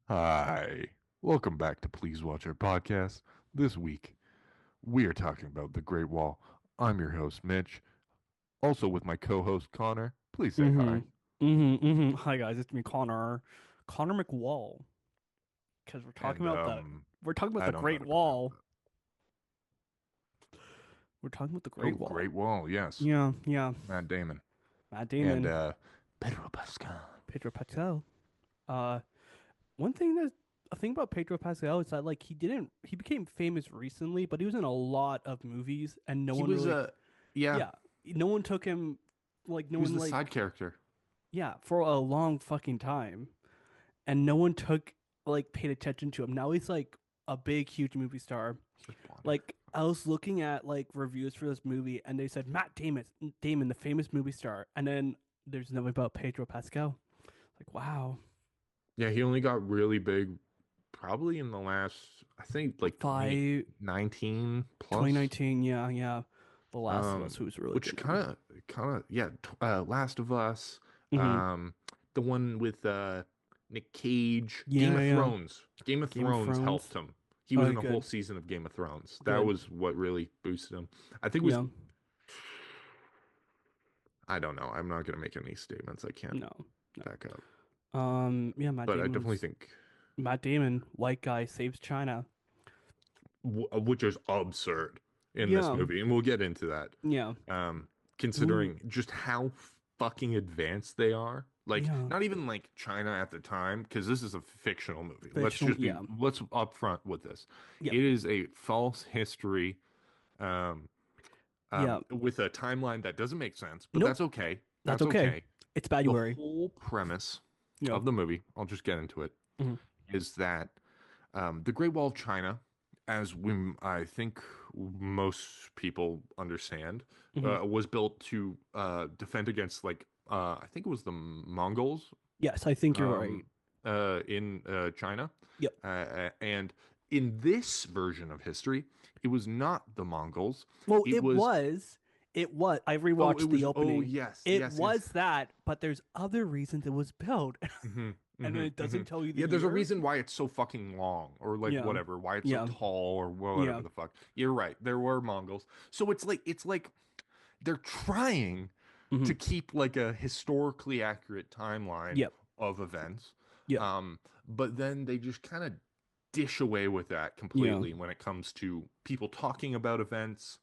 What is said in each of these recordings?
Hi, welcome back to Please Watch Our Podcast. This week, we are talking about the Great Wall. I'm your host, Mitch, also with my co-host, Connor. Please say hi. Hi guys, it's me, Connor McWall. Because And, we're talking about I the don't know how Great to pronounce Wall. that. We're talking about the Oh, Great Wall. Great Wall, yes. Yeah. Matt Damon. Matt And, Damon, Pedro Pascal. Pedro Pascal. Uh, one thing that a thing about Pedro Pascal is that he became famous recently, but he was in a lot of movies, and no He one was really, yeah, yeah, no one took him, no he was one the side character. yeah, for a long fucking time. And no one paid attention to him. Now he's like a big, huge movie star. He has blonde hair. Like I was looking at like reviews for this movie, and they said Damon, the famous movie star, and then there's nothing about Pedro Pascal. Like wow, Yeah, he only got really big probably in the last, I think, like five 2019 twenty plus. nineteen, yeah. The Last of Us, who's really Which good in. yeah, Last of Us, Mm-hmm. the one with Nick Cage, Yeah. Game of Game of Thrones helped Thrones. him. He was Oh, in a whole good, season of Game of Thrones. That good. was what really boosted him. I think it was, Yeah. I don't know. I'm not gonna make any statements I can't No, back up, no. Yeah. but I definitely think, Matt Damon, white guy saves China. which is absurd in this Yeah. movie, and we'll get into that. Yeah. um, Who? Considering just how fucking advanced they are. Like, Yeah. not even like China at the time, because this is a fictional movie. Fictional. Yeah. Let's upfront with this. Yep. It is a false history, um, Yeah. with a timeline that doesn't make sense, but Nope. that's okay. That's That's okay. okay. It's The February. whole premise Yeah. of the movie, I'll just get into it, Hmm. is that the Great Wall of China, I think most people understand, Hmm. was built to defend against I think it was the Mongols Yes, I think you're right. um, in China, Yep. and in this version of history, it was not the Mongols. Well, It it was was. It was. I oh, it rewatched the was oh opening. yes, It yes, yes. was that, but there's other reasons it was built, hmm and then it hmm doesn't tell you the Yeah, there's a year. reason why it's so fucking long, or like Yeah. whatever, why it's so Yeah. tall, or whatever Yeah. the fuck. You're right. There were Mongols. So it's like they're trying to Hmm. keep like a historically accurate timeline Yep. of events. Yep. But then they just kind of dish away with that Yeah. completely when it comes to people talking about events,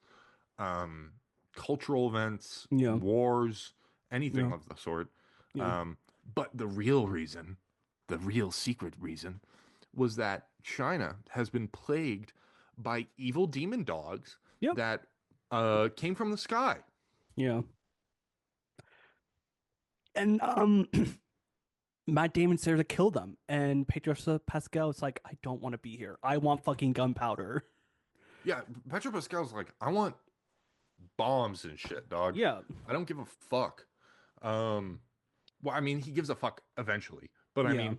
um, cultural events, Yeah. wars, anything Yeah. of the sort. Yeah. But the real reason, the real secret reason, was that China has been plagued by evil demon dogs Yep. that came from the sky. Yeah. And Matt Damon's there to kill them, and Pedro Pascal is like, I don't want to be here. I want fucking gunpowder. Yeah, Petro Pascal's like, I want bombs and shit, dog. Yeah. I don't give a fuck. Um, well, I mean, he gives a fuck eventually, but I Yeah. mean,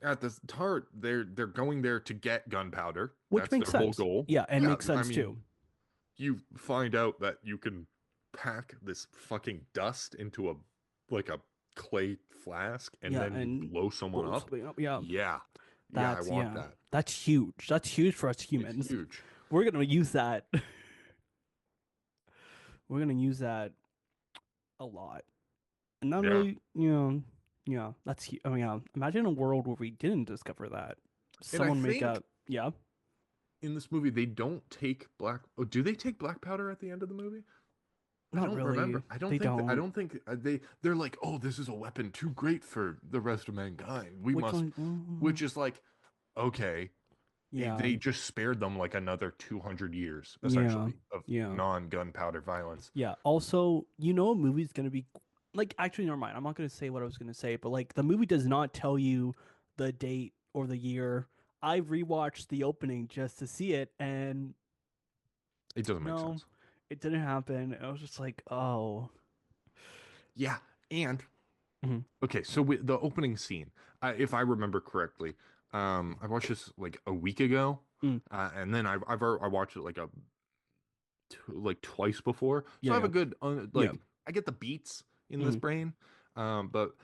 at the start, they're going there to get gunpowder. Which That's makes their whole sense. goal. Yeah, it Yeah, makes I sense mean, too. you find out that you can pack this fucking dust into a clay flask and Yeah, then and blow someone blow up. something up. Yeah. Yeah. Yeah, I That's want yeah. that. That's huge. That's huge for us It's humans. huge. We're gonna use that. We're gonna use that a lot. And not Yeah. really, yeah, I mean, yeah. Imagine a world where we didn't discover that. And I Someone make think a, yeah, in this movie they don't take black oh, do they take black powder at the end of the movie? I not don't really. remember. They I don't. don't think they're like, "Oh, this is a weapon too great for the rest of mankind. We Which must," one? which is like, okay, Yeah, they just spared them like another 200 years yeah, essentially of yeah. non-gunpowder violence. Yeah. Also, a movie's gonna be like actually never mind. I'm not gonna say what I was gonna say, but like the movie does not tell you the date or the year. I rewatched the opening just to see it, and It doesn't make no, sense. it didn't happen. I was just like, oh. Yeah, and Mhm. okay, so with the opening scene, if I remember correctly, I watched this like a week ago, Mm. and then I watched it like twice before, so Yeah, I have a yeah, good yeah. I get the beats in this Mhm. brain, but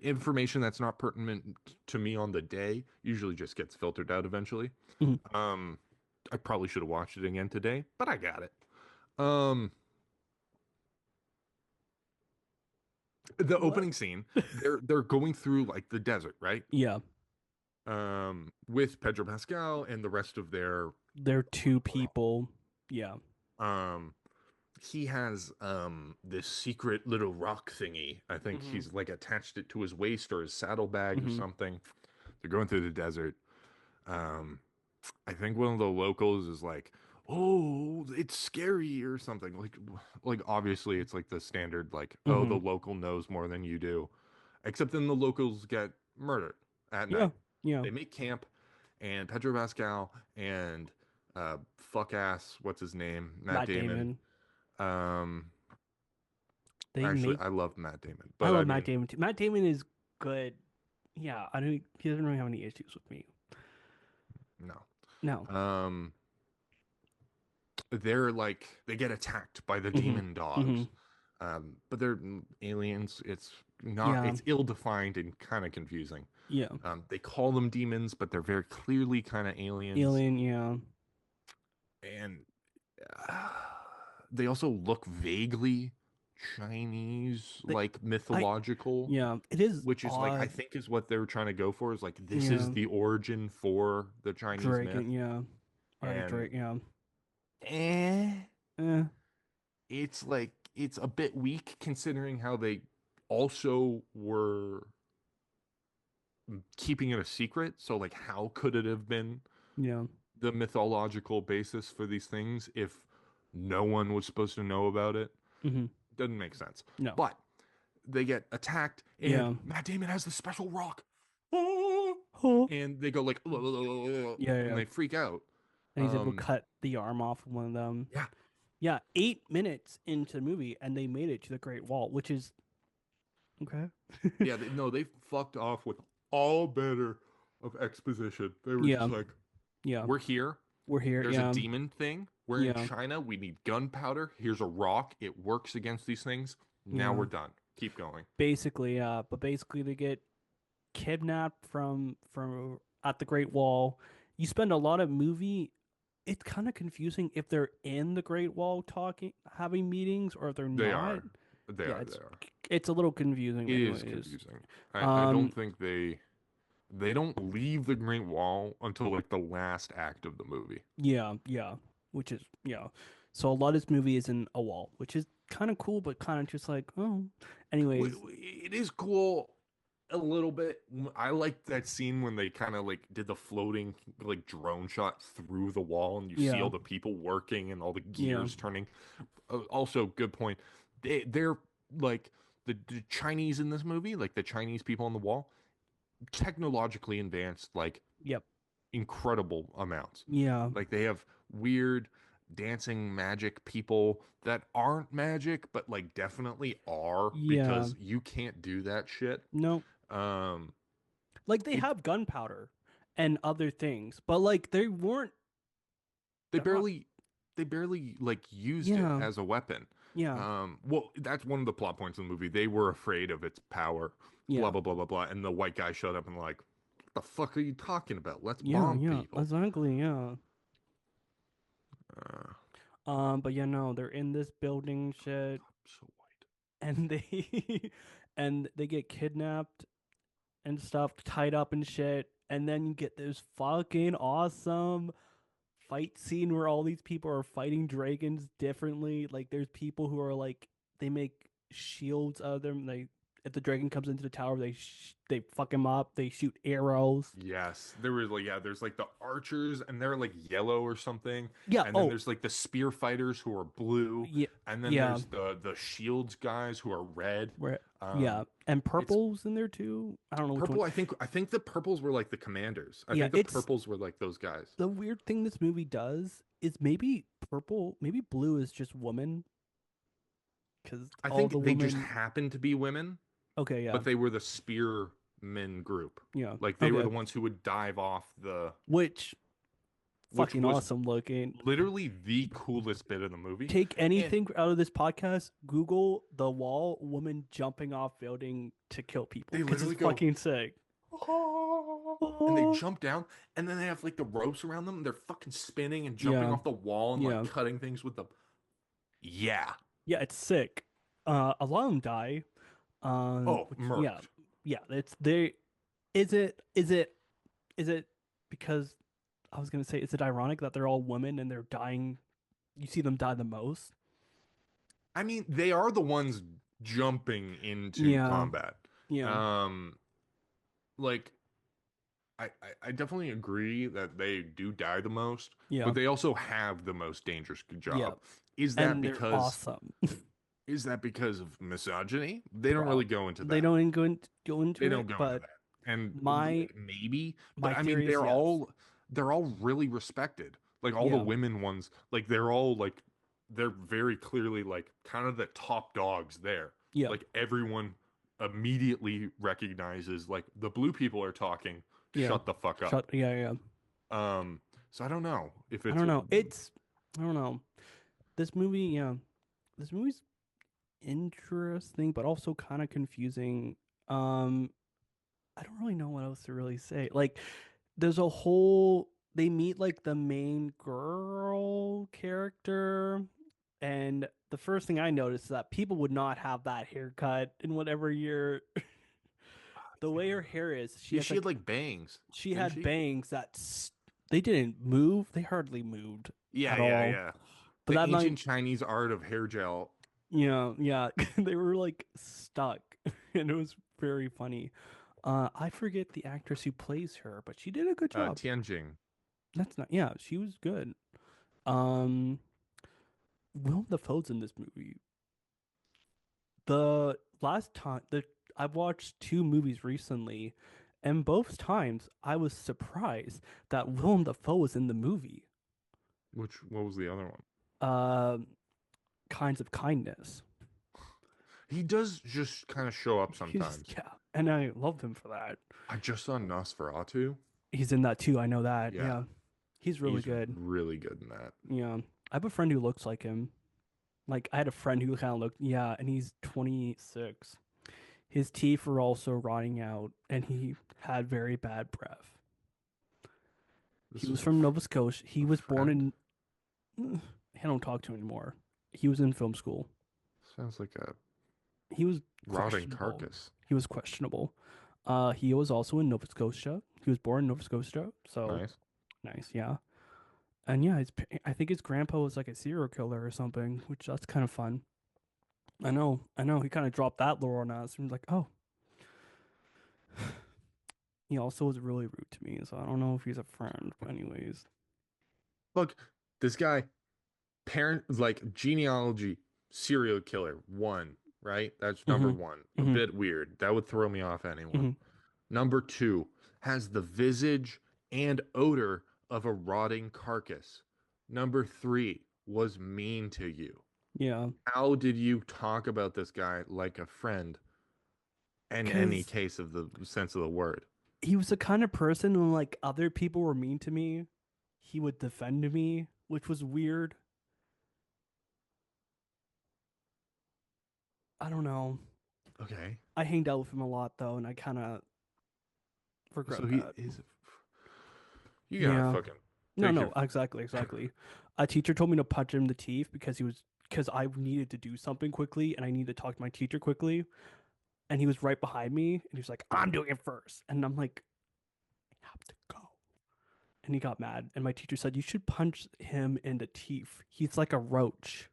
information that's not pertinent to me on the day usually just gets filtered out eventually. Mhm. Um, I probably should have watched it again today, but I got it. Um, the What? opening scene, they're going through like the desert, right? Yeah, With Pedro Pascal and the rest of their they're two people. Yeah. um he has this secret little rock thingy. I think Mm-hmm. he's like attached it to his waist or his saddlebag or Mm-hmm. something. They're going through the desert. Um I think one of the locals is like, "Oh, it's scary" or something. Like obviously it's like the standard like, "Oh, the Mm-hmm. local knows more than you do." Except then the locals get murdered at Yeah. night. Yeah. They make camp, and Pedro Pascal and fuck ass, what's his name? Matt Matt Damon. Damon. Um, They actually, make. I love Matt Damon, I but I love Matt mean, Damon too. Matt Damon is good. Yeah, I don't. He doesn't really have any issues with me. no. No. Um, they're like they get attacked by the Mm-hmm. demon Mm-hmm. dogs. But they're aliens. It's not. Yeah. It's ill-defined and kind of confusing. Yeah. They call them demons, but they're very clearly kind of aliens. Alien. Yeah. And uh, they also look vaguely Chinese, They. like I. mythological, Yeah. It is which is like I odd. think is what they're trying to go for is like this is Yeah. the origin for the Chinese myth. Dragon. Yeah. Or And Drake. Yeah. eh, Eh. it's like it's a bit weak considering how they also were keeping it a secret. So like how could it have been Yeah. the mythological basis for these things if no one was supposed to know about it? Mm-hmm. Doesn't make sense. No. But they get attacked, and Yeah. Matt Damon has the special rock. Oh. And they go like, Yeah. and Yeah. they freak out. And he's able to Um, cut the arm off of one of them. yeah, Yeah. 8 minutes into the movie, and they made it to the Great Wall, which is okay. yeah. No, they fucked off with all better of exposition. They were Yeah. just like, Yeah. we're here. We're here. There's a Yeah. demon thing. We're in Yeah. China. We need gunpowder. Here's a rock. It works against these things. Now Yeah. we're done. Keep going. Basically, but basically they get kidnapped from at the Great Wall. You spend a lot of movie. It's kind of confusing if they're in the Great Wall talking, having meetings, or if they're They not. are. They Yeah, are. They are. it's a little confusing, It is anyways. confusing. I don't Um, think they don't leave the Great Wall until like the last act of the movie. yeah, yeah, which is yeah. So a lot of this movie is in a wall, which is kind of cool, but kind of just like oh. Anyways, It is cool a little bit. I like that scene when they kind of like did the floating like drone shot through the wall and you see yeah, all the people working and all the yeah, gears turning. Also, good point. They're like the Chinese in this movie, like the Chinese people on the wall, technologically advanced like yep, incredible amounts. yeah, Like they have weird dancing magic people that aren't magic, but like definitely are yeah. because you can't do that shit. No, Um, like they it have gunpowder and other things, but like they weren't. they They're not. barely like used it Yeah, as a weapon. yeah, Well, that's one of the plot points in the movie. They were afraid of its power, blah yeah, blah blah blah blah. And the white guy showed up and like, what the fuck are you talking about? Let's yeah, bomb yeah. people. Exactly, yeah. Uh, But yeah, no, they're in this building shit, so white. and they and they get kidnapped and stuff, tied up and shit, and then you get this fucking awesome fight scene where all these people are fighting dragons differently. Like there's people who are like they make shields out of them. They if the dragon comes into the tower, they fuck him up. They shoot arrows. Yes, there was like there's like the archers and they're like yellow or something, Yeah. and then Oh, there's like the spear fighters who are blue, yeah. and then Yeah. there's the shields guys who are red. Where yeah, Um, and it's purple's in there too. I don't know which one. purple. I think the purples were like the commanders. I Yeah, think the it's purples were like those guys. the weird thing this movie does is maybe purple, maybe blue is just woman because I all think the they just women. happened to be women, Okay, yeah, but they were the spearmen group. yeah, Like they were okay. the ones who would dive off the. Which which fucking was awesome looking. literally the coolest bit of the movie. Take And anything out of this podcast, Google the wall woman jumping off building to kill people they because it's literally go, fucking sick. and they Oh. jump down, and then they have like the ropes around them, and they're fucking spinning and jumping Yeah, off the wall and like yeah, cutting things with the. Yeah. yeah. It's sick. A lot of them die. Oh, Which yeah, murked. yeah. It's they. Is it because I was gonna say, is it ironic that they're all women and they're dying? You see them die the most. I mean, they are the ones jumping into Yeah, combat. yeah, Um, like I definitely agree that they do die the most, yeah, but they also have the most dangerous yeah. job. Is that And they're because awesome. is that because of misogyny? They don't really Prob go into they that. don't even go They into don't it, go into but that. And my maybe, but my I mean theory is yes. they're all really respected. Like all the Yeah, women ones, like they're all like they're very clearly like kind of the top dogs there. yeah, Like everyone immediately recognizes like the blue people are talking, yeah. shut the fuck up. Shut. Yeah, yeah. So I don't know if I it's don't know. I don't know. This movie, yeah, this movie's interesting, but also kind of confusing. Um, I don't really know what else to really say. Like, there's a whole they meet like the main girl character, and the first thing I noticed is that people would not have that haircut in whatever year. The way her hair is, she yeah, has she had like like bangs, she didn't had she? bangs they didn't move. They hardly moved Yeah, at yeah, all. yeah. But The that might, ancient Chinese art of hair gel. yeah, they were like stuck, and it was very funny. I forget the actress who plays her, but she did a good job. Tianjing. That's not, yeah, she was good. Um, Willem Dafoe's in this movie. The last time the I've watched two movies recently, and both times I was surprised that Willem Dafoe was in the movie. What was the other one? Um, Kinds of Kindness. He does just kind of show up He's sometimes. yeah, and I love him for that. I just saw Nosferatu. He's in that too. I know that. Yeah, Yeah, he's really he's good. really good in that. Yeah, I have a friend who looks like him. Like I had a friend who kind of looked, yeah, and he's 26. His teeth were also rotting out, and he had very bad breath. He This was is from Nova Scotia. He a was born friend. in. I don't talk to him anymore. He was in film school. Sounds like a He was rotting questionable. carcass. He was questionable. He was also in Nova Scotia. He was born in Nova Scotia, so Nice. nice, yeah. And yeah, I think his grandpa was like a serial killer or something, which that's kind of fun. I know. He kind of dropped that lore on us. And was like, oh, he also was really rude to me, so I don't know if he's a friend. But anyways, Look, this guy, parent like genealogy, serial killer, one, right? That's number mm-hmm, one. A mm-hmm, bit weird. That would throw me off anyone. mm-hmm. Number two, has the visage and odor of a rotting carcass. Number three, was mean to you. Yeah, How did you talk about this guy like a friend in any because case of the sense of the word? he was the kind of person when like other people were mean to me, he would defend me, which was weird. I don't know. Okay. I hanged out with him a lot though, and I kind of So regret he that. is you gotta Yeah. fucking No, take your no, exactly, exactly. A teacher told me to punch him in the teeth because I needed to do something quickly and I needed to talk to my teacher quickly. And he was right behind me and he was like, I'm doing it first. And I'm like, I have to go. And he got mad. And my teacher said, you should punch him in the teeth. He's like a roach.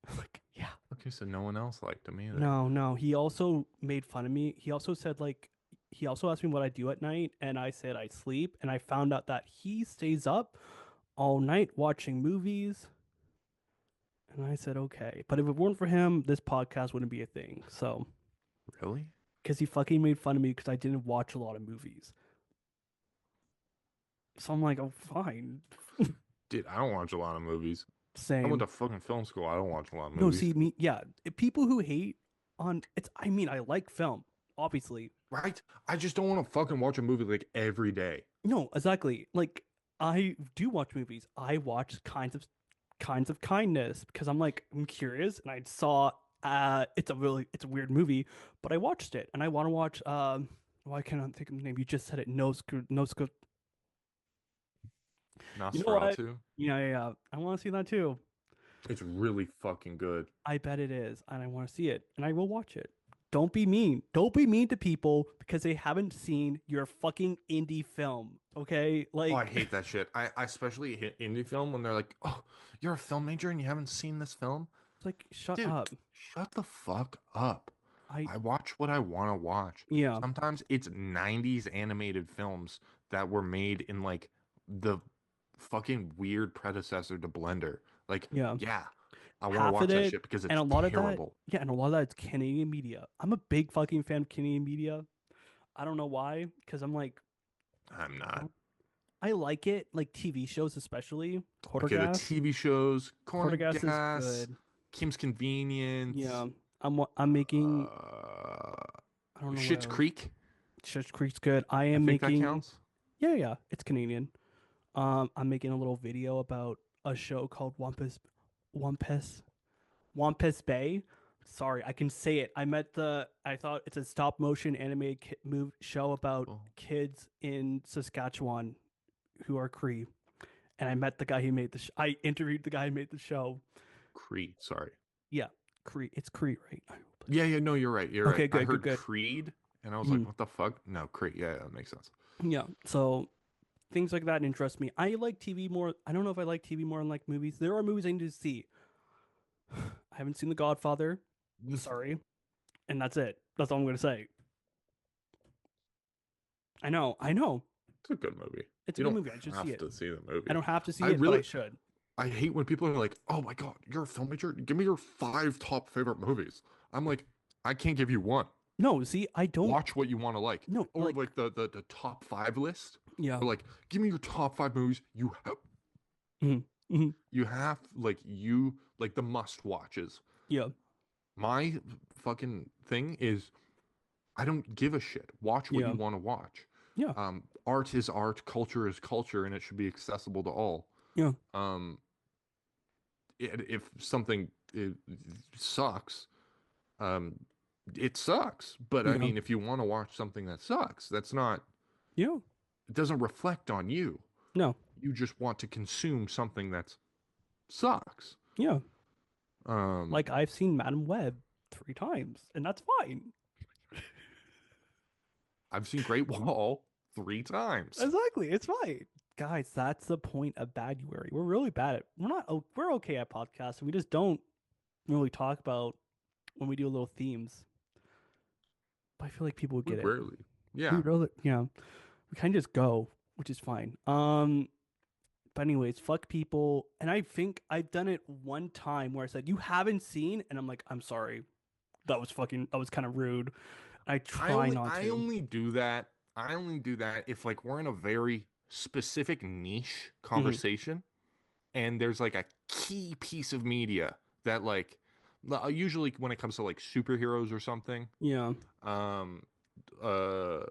I'm like, yeah. Okay, so no one else liked him either. No, no. He also made fun of me. He also said, like, he also asked me what I do at night. And I said, I sleep. And I found out that he stays up all night watching movies. And I said, okay. But if it weren't for him, this podcast wouldn't be a thing. So, Really? because he fucking made fun of me because I didn't watch a lot of movies. So I'm like, oh, fine. Dude, I don't watch a lot of movies. I went Same. to fucking film school. I don't watch a lot of No, movies. see, me, yeah. People who hate on it's, I mean, I like film, obviously. Right? I just don't want to fucking watch a movie like every day. No, exactly. Like, I do watch movies. I watch kinds of kindness because I'm curious and I saw it's a weird movie, but I watched it and I want to watch why can't I think of the name? You just said it. No Sco You know what? Nosferatu. Yeah. I want to see that too. It's really fucking good. I bet it is, and I want to see it, and I will watch it. Don't be mean. Don't be mean to people because they haven't seen your fucking indie film. Okay? Oh, I Like, hate that shit. I especially hate indie film when they're like, "Oh, you're a film major and you haven't seen this film?" it's like, shut Dude, up. shut the fuck up. I, I watch what I want to watch. yeah, Sometimes it's 90s animated films that were made in like the fucking weird predecessor to Blender. Like, yeah. yeah, I want to Half of watch that it, shit because and it's a lot of that, terrible. yeah, and a lot of that is Canadian media. I'm a big fucking fan of Canadian media. I don't know why, because I'm like, I'm not. I like it, like TV shows especially. Okay, the Quartergas. TV shows, Corner Quartergas is Gas, good. Kim's Convenience, Yeah, I'm making. uh, I don't know what Schitt's else. Creek. Schitt's Creek's good. I I am think that making. counts. Yeah, it's Canadian. I'm making a little video about a show called Wampus, Wampus Bay. Sorry, I can say it. I thought it's a stop motion animated move show about Oh, kids in Saskatchewan who are Cree. And I met the guy who made I interviewed the guy who made the show. Creed. Sorry. Yeah, Cree. It's Cree, right? Yeah, yeah, no, you're right. You're right. Okay, I good, heard good. Creed and I was like, Mhm. what the fuck? No, Creed. Yeah, that makes sense. Yeah. So things like that interest me. I like TV more. I don't know if I like TV more than like movies. There are movies I need to see. I haven't seen The Godfather. It's Sorry. And that's it. That's all I'm going to say. I know. I know. a good movie. It's a You good don't movie. I should see have it. to see the I movie. don't have to I see it, but I really, should. I hate when people are like, oh my God, you're a film major? Give me your 5 top favorite movies. I'm like, I can't give you one. No, see, I don't. Watch what you want to like. No, Or like, like the top 5 list. yeah. Or like, give me your top 5 movies Mhm, mhm, you have like the must watches. yeah. My fucking thing is I don't give a shit. Watch what Yeah. you want to watch. Yeah. Art is art, culture is culture, and it should be accessible to all. Yeah. Um, if something sucks, um, it sucks. But I Yeah. mean, if you want to watch something that sucks, that's not. Yeah. It doesn't reflect on you. No. You just want to consume something that sucks. Yeah. Um, Like, I've seen Madam Web 3 times, and that's fine. I've seen Great Wall 3 times. Exactly. It's fine. Guys, that's the point of Baduary. We're really bad at we're not we're okay at podcasts. We just don't really talk about when we do little themes. But I feel like people would We get it. rarely. We Yeah, really, we kind of just go, which is fine. But anyways, fuck people. And I think I've done it one time where I said you haven't seen, and I'm like, I'm sorry, that was kind of rude. I try not I to. only do that. I only do that if like we're in a very specific niche Hmm. conversation and there's like a key piece of media that like usually when it comes to like superheroes or something, Yeah, um uh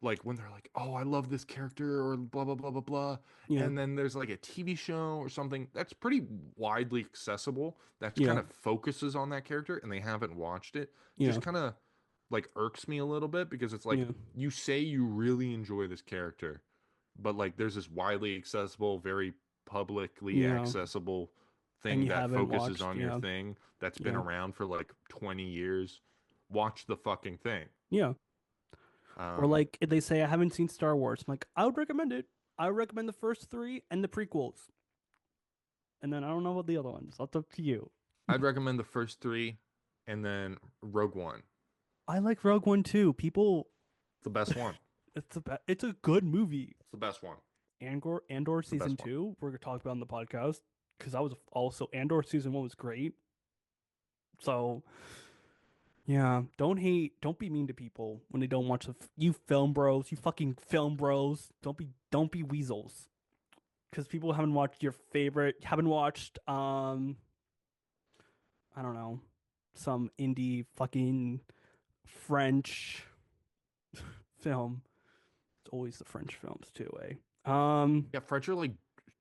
like when they're like, "Oh, I love this character," or blah blah blah blah blah, yeah, and then there's like a TV show or something that's pretty widely accessible that kind yeah, of focuses on that character, and they haven't watched it. yeah, Just kind of like irks me a little bit because it's like yeah, you say you really enjoy this character, but like there's this widely accessible, very publicly yeah. accessible And thing you that haven't focuses watched, on your yeah, thing that's been yeah, around for like 20 years. Watch the fucking thing. yeah. Or Um, like if they say I haven't seen Star Wars, I'm like, I would recommend it. I would recommend the first three and the prequels, and then I don't know about the other ones. That's up to you. I'd recommend the first 3 and then Rogue One. I like Rogue One too. People, It's the best one. it's a good movie. It's the best one. Andor It's the season best one. 2, we're gonna talk about on the podcast because I was also Andor season 1 was great. So yeah, don't hate, don't be mean to people when they don't watch you film bros, you fucking film bros. Don't be weasels because people haven't watched your favorite, haven't watched I don't know, some indie fucking French film. It's always the French films too, eh? Um, Yeah, French are like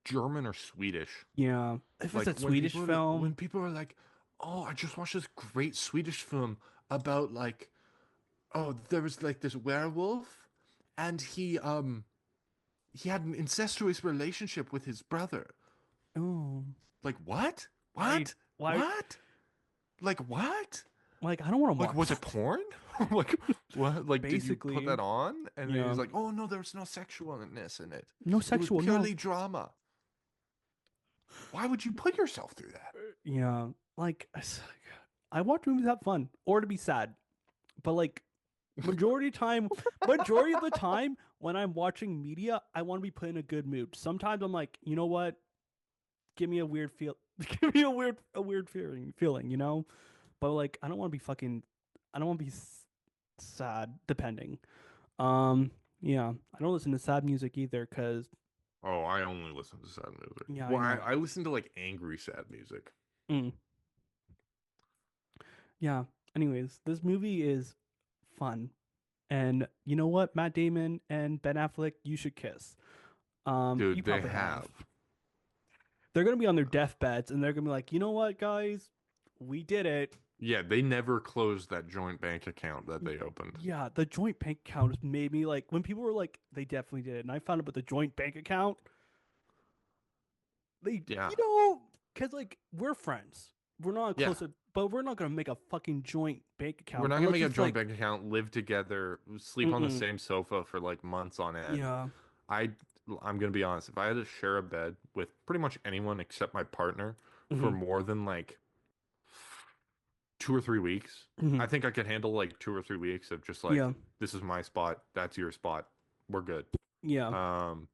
German or Swedish. yeah, if it's Like a Swedish when film, people are like, "Oh, I just watched this great Swedish film about like, oh, there was like this werewolf, and he had an incestuous relationship with his brother." oh, Like what? I What? why What? Like what? like I don't want to Like watch was it that. porn? Like what? Like did you put Basically, that on? And then yeah, he's like, "Oh no, there was no sexualness in it. no It was sexual, no, purely drama." Why would you put yourself through that? yeah, like I watch movies to have fun or to be sad, but like majority of the time when I'm watching media, I want to be put in a good mood. Sometimes I'm like, you know what? Give me a weird feel, give me a weird feeling, you know. But like, I don't want to be fucking, I don't want to be sad. Depending. Yeah, I don't listen to sad music either, cause Oh, I only listen to sad music. yeah, I Well, know. I listen to like angry sad music. Mm, yeah. Anyways, this movie is fun, and you know what? Matt Damon and Ben Affleck, you should kiss. You Dude, they probably have. have. They're gonna be on their deathbeds, and they're gonna be like, you know what, guys, we did it. Yeah, they never closed that joint bank account that they opened. Yeah, the joint bank account has made me like when people were like, they definitely did it, and I found out about the joint bank account. They, Yeah. you know, because like we're friends, we're not Yeah. close, but we're not gonna make a fucking joint bank We're account not gonna unless make a it's joint like, bank account, live together, sleep on the mm-mm, same sofa for like months on end. yeah, I I'm gonna be honest, if I had to share a bed with pretty much anyone except my partner for hmm more than like 2 or 3 weeks, hmm I think I could handle like 2 or 3 weeks of just like yeah, this is my spot, that's your spot. We're good. yeah, Um,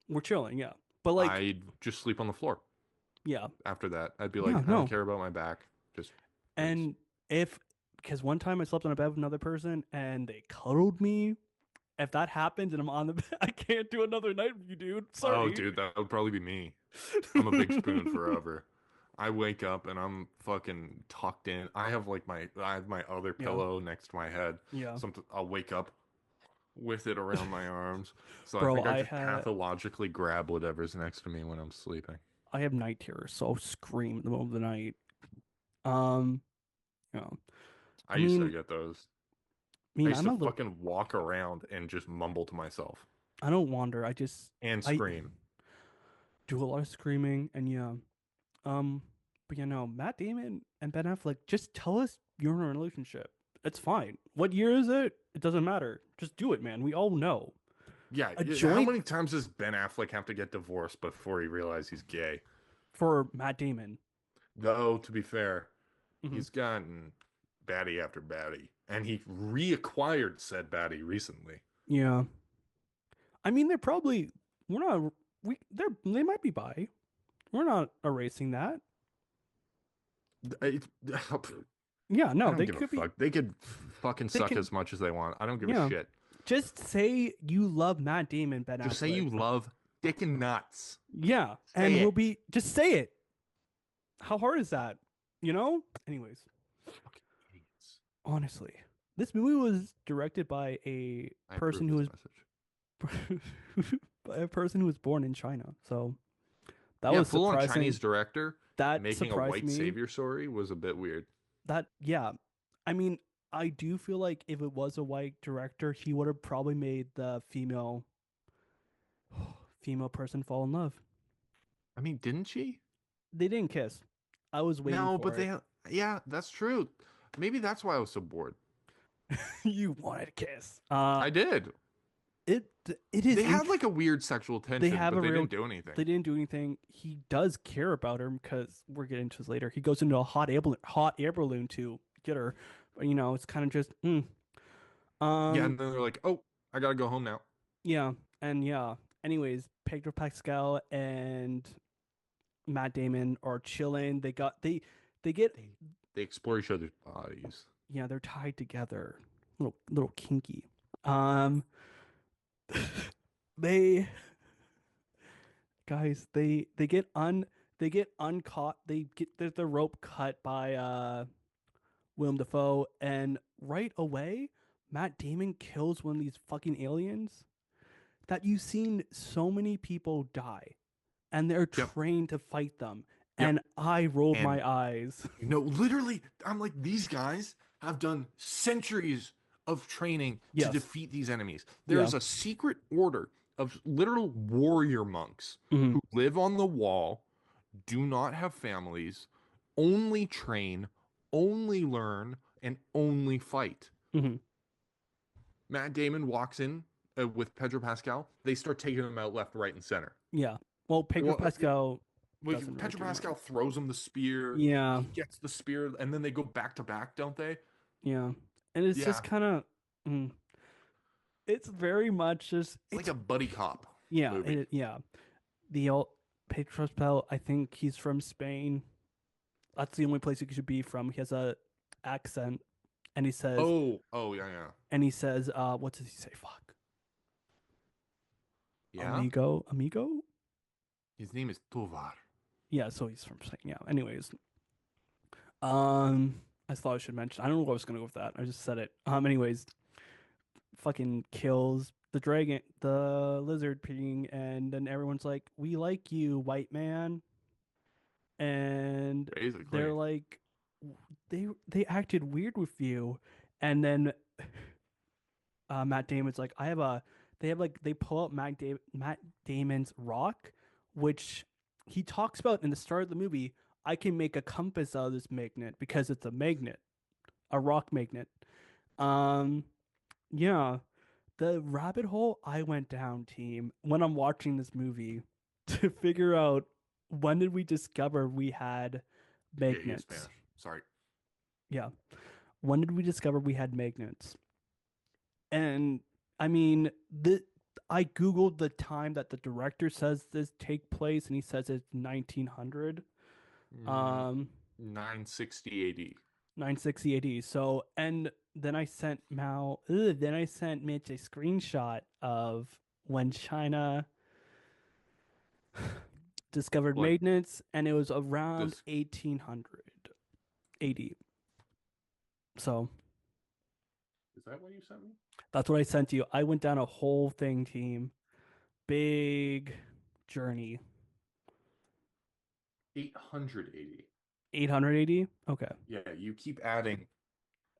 we're chilling, yeah, but like, I'd just sleep on the floor yeah, after that. I'd be yeah, like, I don't no, care about my back. Just please. and if because one time I slept on a bed with another person and they cuddled me. If that happens and I'm on the bed, I can't do another night with you, dude. Oh, Sorry. dude, that would probably be me. I'm a big spoon forever. I wake up and I'm fucking tucked in. I have my other Yeah, pillow next to my head. yeah, Something I'll wake up with it around my arms. So I bro. think I just pathologically grab whatever's next to me when I'm sleeping. I have night terrors, so I'll scream in the middle of the night. Um, yeah. I I used to mean, get those. I I mean, used I'm to a little. fucking walk around and just mumble to myself I don't wander. and I scream. do a lot of screaming, and yeah. Um, but you know, Matt Damon and Ben Affleck, just tell us you're in a relationship. It's fine. What year is it? It doesn't matter. Just do it, man. We all know. Yeah, A how joint many times does Ben Affleck have to get divorced before he realizes he's gay? for Matt Damon. Though, to be fair, Hmm he's gotten baddie after baddie, and he reacquired said baddie recently. Yeah. I mean, they're probably we're not they might be bi. We're not erasing that. It, Yeah, I no, don't they give a could be fuck. They could fucking they suck can as much as they want. I don't give a yeah. shit. Just say you love Matt Damon, Ben Just say Affleck. you love dick and nuts. Yeah, and Say we'll it. be just say it. How hard is that? You know? Anyways, Fucking idiots. honestly, this movie was directed by a I person approve who this was message. by a person who was born in China. So that Yeah, was full on surprising. Chinese director That making a surprised white me. savior story was a bit weird. That yeah. I mean, I do feel like if it was a white director, he would have probably made the female person fall in love. I mean, didn't she? They didn't kiss. I was waiting No, but for it. yeah, that's true. Maybe that's why I was so bored. You wanted a kiss. I did. It it is They in, had like a weird sexual they tension, have but a they real didn't do anything. they didn't do anything. He does care about her because we're getting to this later. He goes into a hot air balloon to get her. But, you know, it's kind of just Yeah, um and then they're like, "Oh, I gotta go home now." yeah, and yeah. Anyways, Pedro Pascal and Matt Damon are chilling. They get They they explore each other's bodies. yeah, they're tied together. Little kinky. Um they guys, they get uncaught. They get the rope cut by Willem Dafoe, and right away Matt Damon kills one of these fucking aliens. that you've seen so many people die and they're Yep. trained to fight them. Yep. And I rolled And my eyes. literally, I'm like, these guys have done centuries of training to Yes. defeat these enemies. There Yeah. is a secret order of literal warrior monks Hmm. who live on the wall, do not have families, only train, only learn, and only fight. Hmm. Matt Damon walks in with Pedro Pascal. They start taking him out left, right, and center. Yeah. Well, Pedro Well, Pascal doesn't like really Pedro do Pascal much. throws him the spear. Yeah. He gets the spear, and then they go back to back, don't they? Yeah. And it's just Yeah, kind of, it's very much just, it's like a buddy cop yeah, movie. yeah. The old Pedro Pascal, I think he's from Spain. That's the only place he should be from. He has a accent, and Yeah. he says, what does he say? Fuck, Yeah. amigo. His name is Tovar. Yeah, so he's from Spain. Yeah. Anyways, I thought I should mention. I don't know what I was gonna go with that. I just said it. Anyways, fucking kills the dragon, the lizard king, and then everyone's like, "We like you, white man," and they're Basically. like, they acted weird with you, and then Matt Damon's like, I have a. They have like they pull up Matt Damon's rock, which he talks about in the start of the movie. I can make a compass out of this magnet because it's a magnet, a rock magnet. Um, yeah, the rabbit hole I went down, team, when I'm watching this movie to figure out when did we discover we had Yeah, he is magnets. Spanish. Sorry. Yeah, when did we discover we had magnets? And I mean, I googled the time that the director says this take place, and he says it's 1900, Mm, um, 960 AD. 960 AD. So, and then I sent Mitch a screenshot of when China discovered Like magnets, and it was around this. 1800 AD. So Is that what you sent me? that's what I sent you. I went down a whole thing, team. Big journey. 880. 880? Okay. Yeah, you keep adding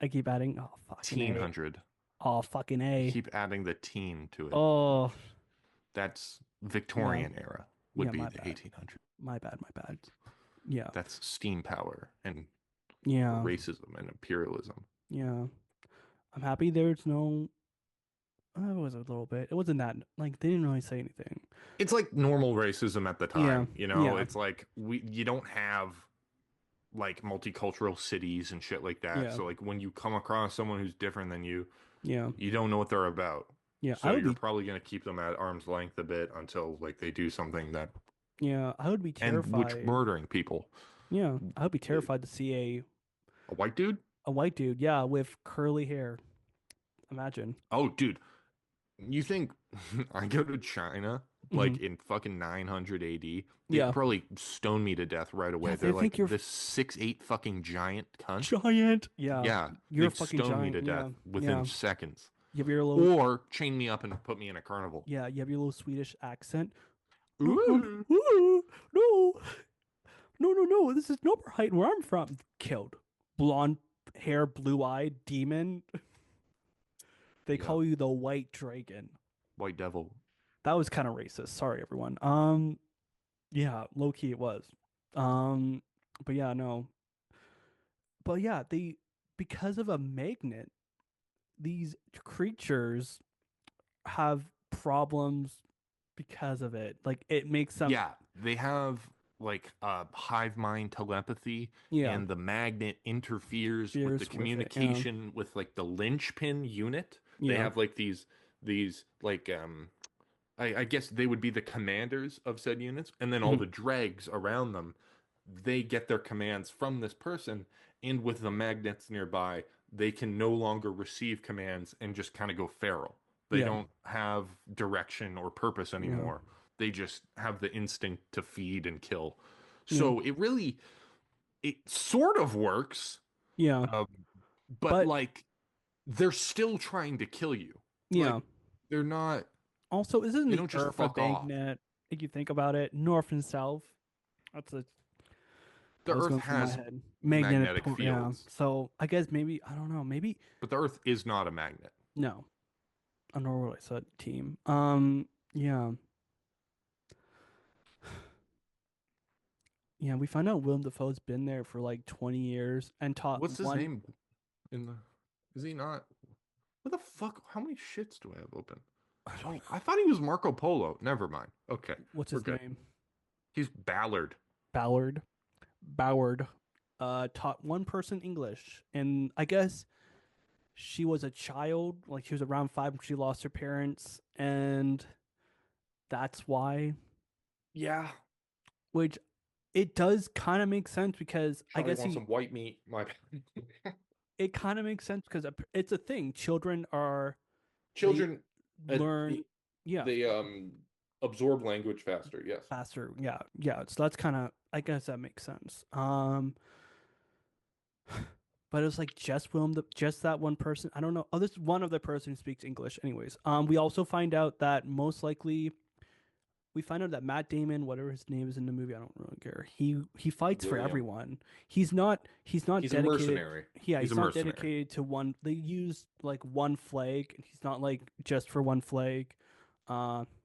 I keep adding. Oh, fucking A. 1800. Oh, fucking You A. keep adding the teen to it. Oh, That's yeah. Victorian era would Yeah, be my the bad. 1800. My bad, my bad. Yeah. That's steam power and Yeah. racism and imperialism. Yeah. I'm happy there's no. It was a little bit. It wasn't that. Like, they didn't really say anything. It's like normal racism at the Yeah. time, Yeah. It's like you don't have like multicultural cities and shit like that. Yeah. So like when you come across someone who's different than you, Yeah. you don't know what they're about. Yeah. So you're probably going to keep them at arm's length a bit until like they do something that Yeah. I would be and which terrified. murdering people. Yeah. I would be terrified to see A white dude? a white dude. Yeah. With curly hair. Imagine. Oh, dude. You think I go to China Hmm. like in fucking 900 AD? They'd Yeah. probably stone me to death right away. Yeah. They're They like think you're this 6'8" fucking giant cunt. giant. Yeah. Yeah, You're a they'd fucking stone me to giant. Yeah. death within Yeah. seconds. You have your little. Or chain me up and put me in a carnival. Yeah. You have your little Swedish accent. No, no, Ooh. no, no, no, no, no. This is Noberheit, where I'm from. Killed. Blonde hair, blue eyed demon. They Yeah, call you the White Dragon. white devil. That was kind of racist. Sorry, everyone. Yeah, low key it was. Um, but yeah, no. But yeah, they because of a magnet, these creatures have problems because of it. Like it makes them. Yeah, they have like hive mind telepathy, Yeah, and the magnet interferes with the fears with it. Yeah, communication with like the linchpin unit. They yeah. have like these like I guess they would be the commanders of said units, and then all Mhm. the dregs around them, they get their commands from this person, and with the magnets nearby, they can no longer receive commands and just kind of go feral. They Yeah, don't have direction or purpose yeah, anymore. They just have the instinct to feed and kill. yeah, So it sort of works, yeah. uh, but But like they're still trying to kill you. Like yeah, they're not. Also, isn't They the don't just Earth a fuck off. magnet? If you think about it, north and south. That's a The that was Earth going through my has head. magnetic Yeah. fields, So I guess maybe I don't know. Maybe but the Earth is not a magnet. no. A Norway said team. Yeah. Yeah, we find out Willem Dafoe's been there for like 20 years and taught What's his one. name in the? Is he not? What the fuck? How many shits do I have open? Oh, I thought he was Marco Polo. Never mind. Okay, What's we're his good. name? He's Ballard. Ballard. Boward. Taught one person English, and I guess she was a child, like she was around 5 when she lost her parents, and that's why. Yeah. Which it does kind of make sense because I Charlie guess wants he. some white meat. My It kind of makes sense because it's a thing. Children are they children, uh, learn, yeah, they absorb language faster. Yes. faster. Yeah, yeah. So that's kind of I guess that makes sense. But it was like just just that one person. I don't know. Oh, this one other person who speaks English. Anyways, we also find out that most likely we find out that Matt Damon, whatever his name is in the movie, I don't really care. He fights for William. everyone. He's not He's a dedicated. mercenary. Yeah, He's a he's not mercenary. dedicated to one. They use like one flag. He's not like just for one flag.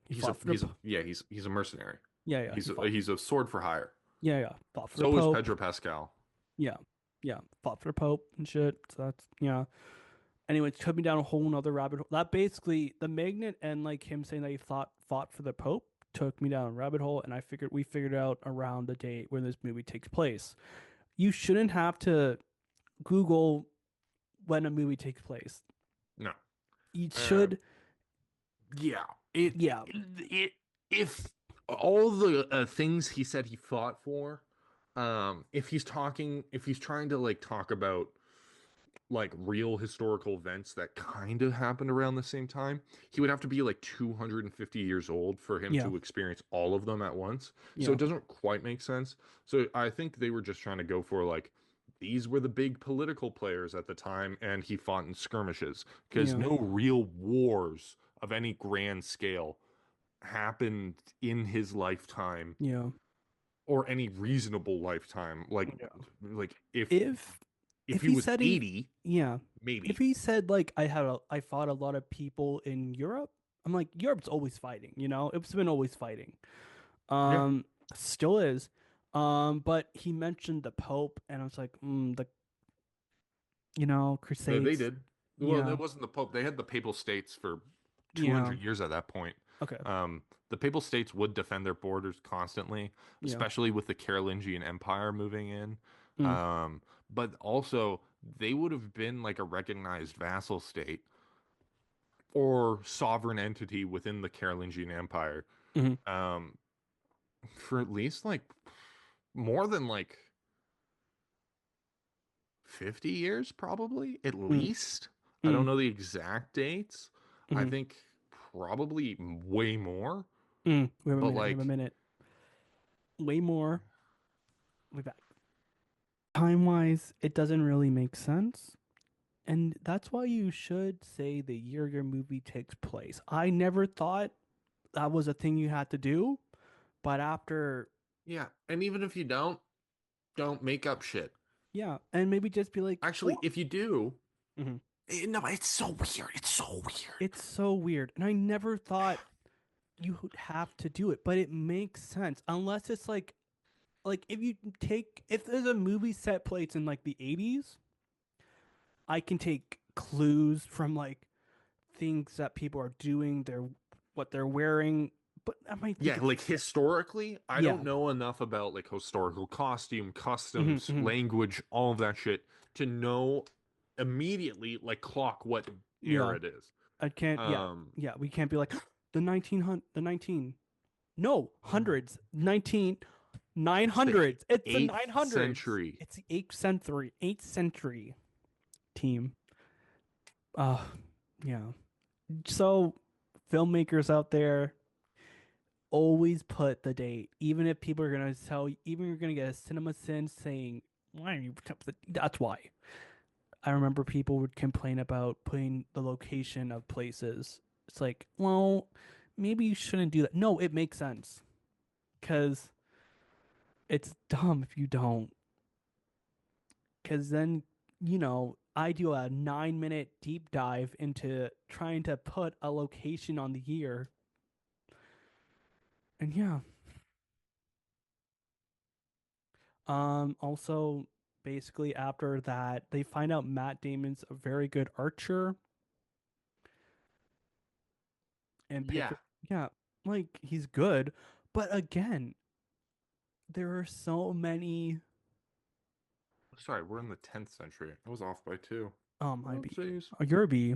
He He's a fought for the he's a yeah he's a mercenary. yeah, yeah. He fought. He's a sword for hire. Yeah, yeah. Fought for the So is Pope. Pedro Pascal. Yeah, yeah. Fought for the Pope and shit. So that's yeah. Anyway, it took me down a whole nother rabbit hole. That basically the magnet and like him saying that he fought for the Pope took me down a rabbit hole, and we figured out around the date when this movie takes place. You shouldn't have to Google when a movie takes place. No. You Uh, should, yeah. yeah, If all the things he said he fought for, if he's trying to like talk about like real historical events that kind of happened around the same time, he would have to be like 250 years old for him yeah, to experience all of them at once. So yeah, it doesn't quite make sense. So I think they were just trying to go for like these were the big political players at the time, and he fought in skirmishes because yeah, no real wars of any grand scale happened in his lifetime yeah, or any reasonable lifetime. yeah. Like If if if he he was said he, 80, yeah, if maybe. he said like I fought a lot of people in Europe, I'm like Europe's always fighting. It's been always fighting. Yeah. Um, Still is. But he mentioned the Pope, and I was like, They Crusades. did. Well, Yeah, it wasn't the Pope. They had the Papal States for yeah, 200 years at that point. okay, The Papal States would defend their borders constantly, yeah, especially with the Carolingian Empire moving in. mm, But also, they would have been like a recognized vassal state or sovereign entity within the Carolingian Empire hmm um, for at least like more than like 50 years, probably, at mm, least. I don't mm, know the exact dates. I hmm think probably way more, We have a but minute. We have a like, minute. Way more. We'll be back. Time wise, it doesn't really make sense. And that's why you should say the year your movie takes place. I never thought that was a thing you had to do, but after, yeah. And even if you don't make up shit. yeah, and maybe just be like, Actually, well, if you do, mhm. no, it's so weird. It's so weird. It's so weird. And I never thought you would have to do it, but it makes sense unless it's like if there's a movie set place in like the 80s, I can take clues from like things that people are doing, their what they're wearing, but I might think Yeah, it's like historically, I don't yeah. know enough about like historical costume, hmm customs, hmm language, all of that shit to know immediately, like clock what Yeah. era it is. I can't yeah. Um, Yeah, we can't be like the 19 no, hundreds, 19 it's the 900s. It's the eighth 900s. century. It's the 8th century team. Uh yeah. So filmmakers out there always put the date, even if people are gonna tell, even if you're gonna get a cinema sin saying, "Why are you?" That's why. I remember people would complain about putting the location of places. It's like, well, maybe you shouldn't do that. No, it makes sense because it's dumb if you don't. Because then, I do a 9-minute deep dive into trying to put a location on the year. And yeah. Also, basically, after that, they find out Matt Damon's a very good archer and Yeah. Pedro. Yeah, like he's good. But again, there are so many. Sorry, we're in the 10th century. I was off by two. Might be. Oopsies. Your B.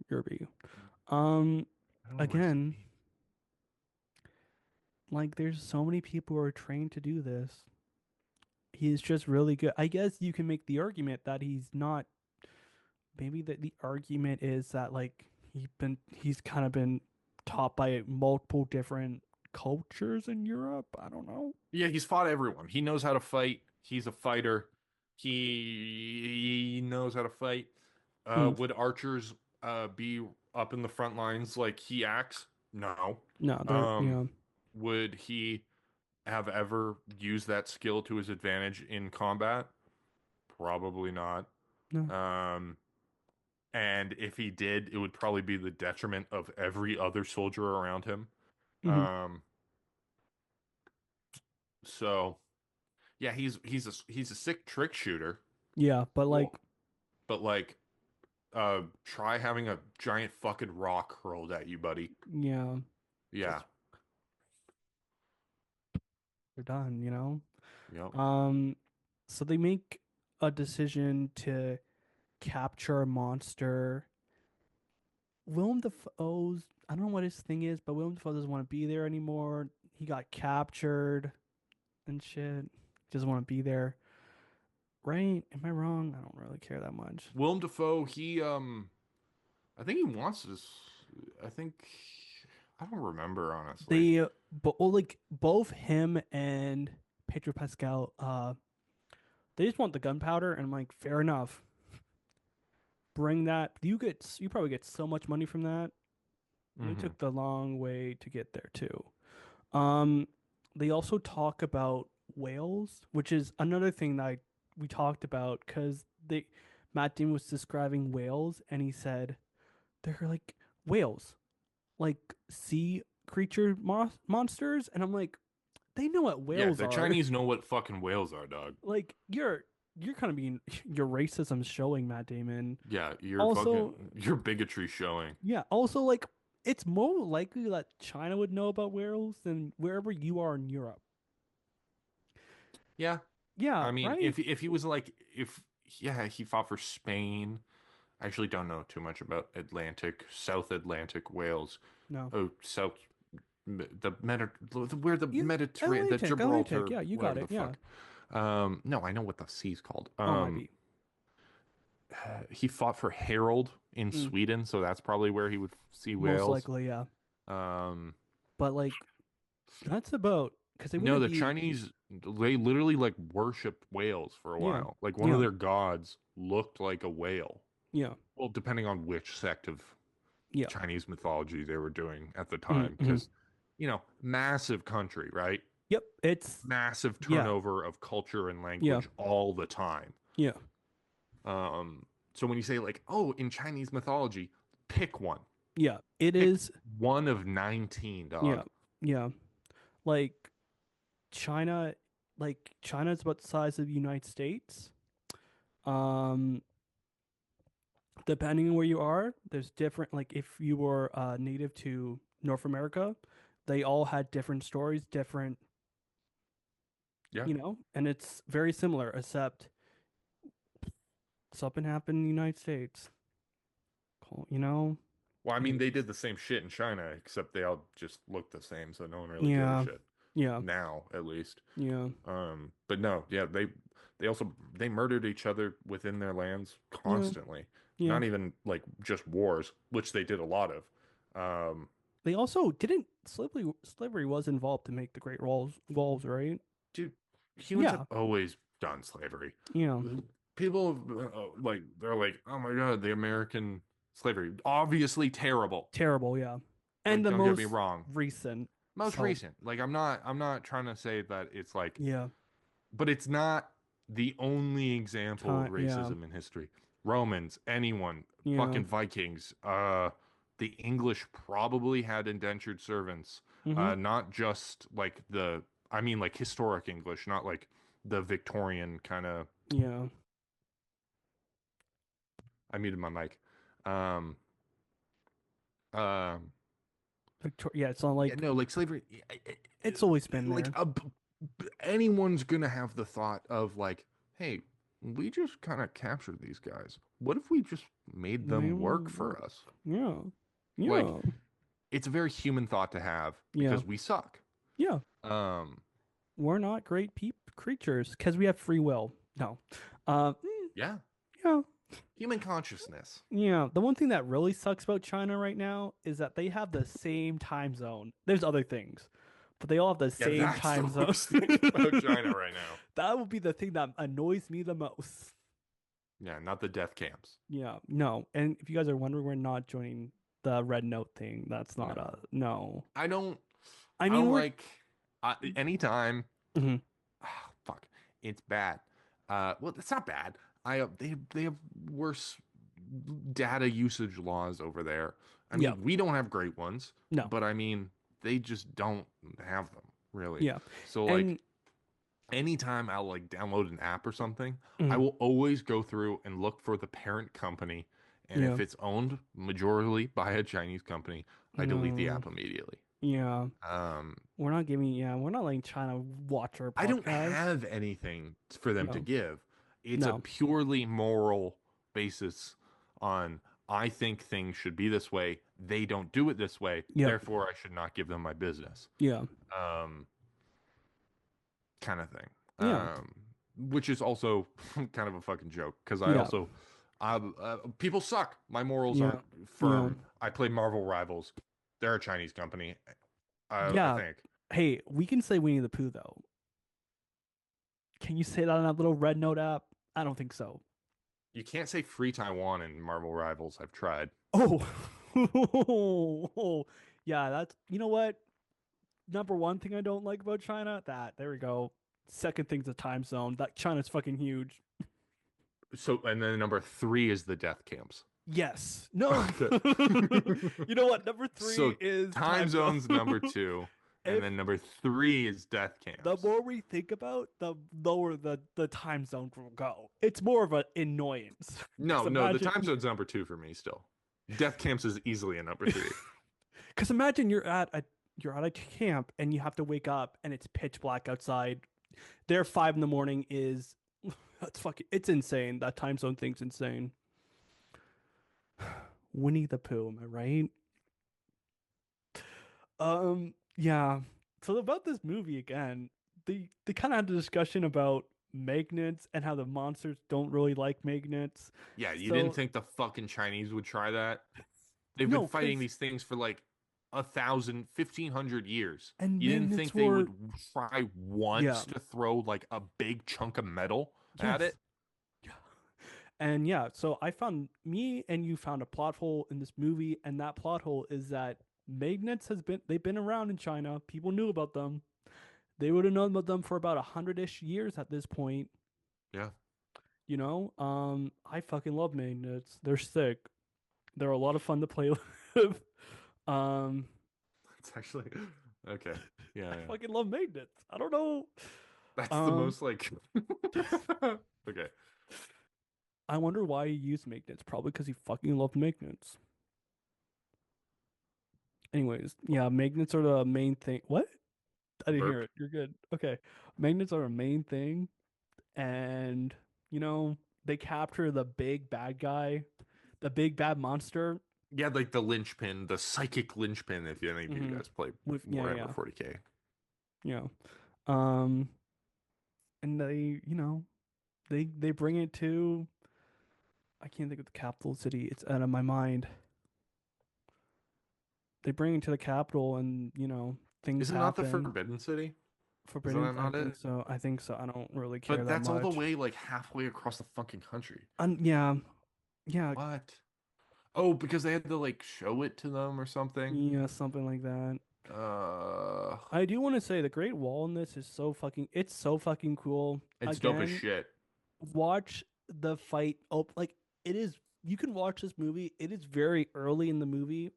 Your B. Um, I don't know where's the again, B. like there's so many people who are trained to do this. He's just really good. I guess you can make the argument that he's not. Maybe the argument is that like he's kind of been taught by multiple different cultures in Europe. I don't know. Yeah, he's fought everyone. He knows how to fight. He's a fighter. He knows how to fight. Mm, Would archers be up in the front lines like he acts? No. no, they're Um, would he have ever used that skill to his advantage in combat? Probably not. no. Um, and if he did, it would probably be the detriment of every other soldier around him. Hmm. Um, so yeah, he's a sick trick shooter. Yeah, but like Cool. But like, try having a giant fucking rock hurled at you, buddy. yeah, Yeah. just they're done. Yep. Um, so they make a decision to capture a monster. Willem Dafoe's I don't know what his thing is, but Willem Dafoe doesn't want to be there anymore. He got captured and shit. Doesn't want to be there. Right? Am I wrong? I don't really care that much. Willem Dafoe, I think he wants this. I think I don't remember honestly. But well, like both him and Pedro Pascal, they just want the gunpowder, and I'm like, fair enough. Bring that. You probably get so much money from that. And they Hmm. took the long way to get there too. Um, they also talk about whales, which is another thing that we talked about because they Matt Damon was describing whales, and he said they're like whales, like sea creature monsters, and I'm like, they know what Yeah, whales the are. Chinese know what fucking whales are, dog. Like you're kind of being your racism showing, Matt Damon. Yeah, you're Also, fucking your bigotry showing. yeah, also like it's more likely that China would know about whales than wherever you are in Europe. Yeah. Yeah, I mean, right? if he was like if yeah, he fought for Spain. I actually don't know too much about South Atlantic whales. No. Oh, South the Medi where the Yeah, Mediterranean, the Atlantic. Gibraltar, Yeah, you got whatever it. the Yeah. fuck. No, I know what the sea's called. Oh, might be. He fought for Harold in Mm, Sweden, so that's probably where he would see most whales. likely, yeah. Um, But like that's about because they no, wouldn't the be. Chinese they literally like worshipped whales for a Yeah. while. Like one of Yeah. their gods looked like a whale. Yeah. Well, depending on which sect of Yeah. Chinese mythology they were doing at the Hmm. time, Hmm. because massive country, right? Yep. It's Massive yeah. turnover of culture and Yeah. language all the time. Yeah. So when you say like, oh, in Chinese mythology, pick one. Yeah. It Pick is. one of 19, Yeah. dog. Yeah. Like China, China's about the size of the United States. Um, Depending on where you are, there's different. Like if you were native to North America, they all had different stories, different, Yeah. and it's very similar, except something happened in the United States. Cool. Well, I mean, they Anyways, did the same shit in China, except they all just look the same, so no one really gives a yeah, shit. yeah, Now, at least. yeah, But no, yeah, they also they murdered each other within their lands yeah, constantly. yeah. Not even like just wars, which they did a lot of. Um, They also didn't slavery was involved to make the Great Walls, right? dude, humans have Yeah, always done slavery. yeah, People like they're like, oh my God, the American slavery, obviously terrible. terrible. Yeah, And Like, the don't get me most wrong. recent. Most So recent. Like, I'm not trying to say that it's like, yeah, but it's not the only example of time. Yeah, racism in history. Romans, anyone, yeah. fucking Vikings, the English probably had indentured servants. Mm-hmm. Not just like I mean like historic English, not like the Victorian kind of. Yeah. I muted my mic. Um, um, Yeah, it's not yeah, like no, like slavery. it's always been Like there. anyone's gonna have the thought of like, hey, we just kind of captured these guys. What if we just made them work Man, for us? yeah, Like, yeah, it's a very human thought to have yeah, because we suck. yeah. Um, We're not great creatures because we have free will. No. Mm, yeah, yeah, human consciousness. yeah. The one thing that really sucks about China right now is that they have the same time zone. There's other things, but they all have the Yeah, same that's the time zone. worst thing about China right now. That would be the thing that annoys me the most. Yeah, not the death camps. Yeah, no. And if you guys are wondering, we're not joining the red note thing. That's not a No, no. I don't. I I mean, don't we're like. Anytime. Mhm. Fuck, it's bad. Well, it's not bad. They have worse data usage laws over there. I Yeah, mean, we don't have great ones, no, but I mean, they just don't have them really. yeah, So like and anytime I'll like download an app or something, I mhm, will always go through and look for the parent company, and yeah, if it's owned majorly by a Chinese company, I delete the no, app immediately. yeah. Um, We're not letting China watch our I don't podcast. have anything for them to No, give. It's a no, purely moral basis on I think things should be this way. They don't do it this way. yep, Therefore, I should not give them my business. yeah, Um, kind of thing. yeah, Which is also kind of a fucking joke because yeah, people suck. My morals yeah, aren't yeah, firm. I play Marvel Rivals. They're a Chinese company. I yeah. think. Hey, we can say Winnie the Pooh though. Can you say that on that little red note app? I don't think so. You can't say free Taiwan in Marvel Rivals. I've tried. Oh, yeah. That's you know what. Number one thing I don't like about China. There we go. Second thing's the time zone. That China's fucking huge. So, and then number three is the death camps. Yes. No. Okay. You know what? Number three So is time time zone. zone's number two, and If then number three is death the camps. more we think about, the lower the time zone will go. It's more of an annoyance. Because No, no, the imagine, time zone's number two for me still. Death camps is easily a number three. because imagine you're at a camp and you have to wake up and it's pitch black outside. Their 5 in the morning is that's fucking. It's insane. That time zone thing's insane. Winnie the Pooh, am I right? Yeah. So about this movie again, they kind of had a discussion about magnets and how the monsters don't really like magnets. Yeah, you didn't So think the fucking Chinese would try that? They've been no, fighting because these things for like 1,500 years. and You didn't magnets think they were would try yeah, once to throw like a big chunk of metal at yes. it? Yeah. And yeah, so I found me and you found a plot hole in this movie, and that plot hole is that magnets they've been around in China. People knew about them. They would have known about them for about 100-ish years at this point. Yeah, You know, I fucking love magnets. They're sick. They're a lot of fun to play with. Um, it's actually okay. Yeah, I yeah. fucking love magnets. I don't know. That's the Um, most like okay. I wonder why he used magnets. Probably because he fucking loved magnets. Anyways, yeah, magnets are the main thing. What? I didn't hear Burp. it. You're good. Okay. Magnets are a main thing, and you know, they capture the big bad guy, the big bad monster. Yeah, like the linchpin, the psychic linchpin, if any of you Hmm guys play Yeah, Warhammer yeah, 40K. yeah. Um, and they bring it to I can't think of the capital city. It's out of my mind. They bring it to the capital, and things Is it not the happen. Forbidden City? Isn't Forbidden. that not it? I think so. I don't really care But that that's all the much. way like halfway across the fucking country. Yeah, yeah. What? Oh, because they had to like show it to them or something. Yeah, something like that. Uh, I do want to say the Great Wall in this is so fucking it's so fucking cool. it's dope as Again, shit. watch the fight like it is you can watch this movie. It is very early in the movie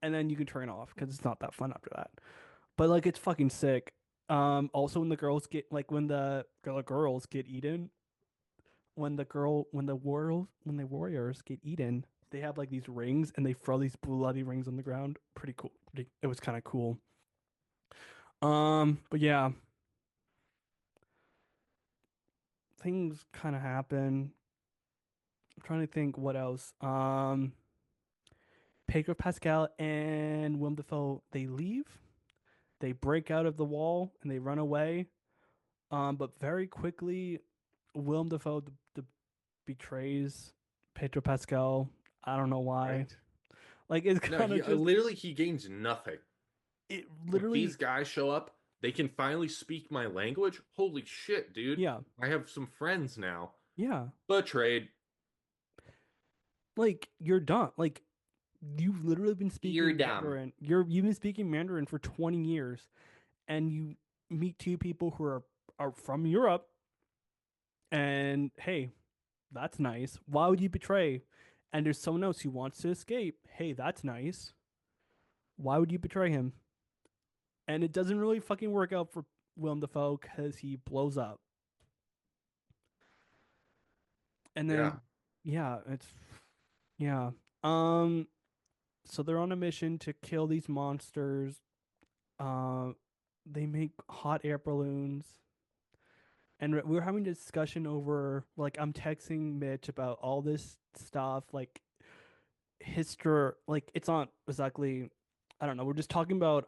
and then you can turn it off because it's not that fun after that. But like it's fucking sick. Also when the girls get like when the girls get eaten, when the warriors get eaten, they have like these rings and they throw these bloody rings on the ground. Pretty cool. It was kind of cool. But yeah, things kind of happen. I'm trying to think what else. Pedro Pascal and Willem Dafoe, they leave. They break out of the wall and they run away. But very quickly, Willem Dafoe betrays Pedro Pascal. I don't know why. Right? Like it's No, kind of just literally he gains nothing. it. Like these Literally, guys show up, they can finally speak my language. Holy shit, dude. yeah, I have some friends now. yeah. Betrayed. Like you're done. Like you've literally been You're speaking dumb. Mandarin. You've been speaking Mandarin for 20 years, and you meet two people who are from Europe, and hey, that's nice. Why would you betray? And there's someone else who wants to escape. Hey, that's nice. Why would you betray him? And it doesn't really fucking work out for Willem Dafoe because he blows up. And Yeah. then, yeah, yeah. Um, so they're on a mission to kill these monsters. Uh, they make hot air balloons. And we were having a discussion over, like, I'm texting Mitch about all this stuff, like, history, like, it's not exactly, I don't know, we're just talking about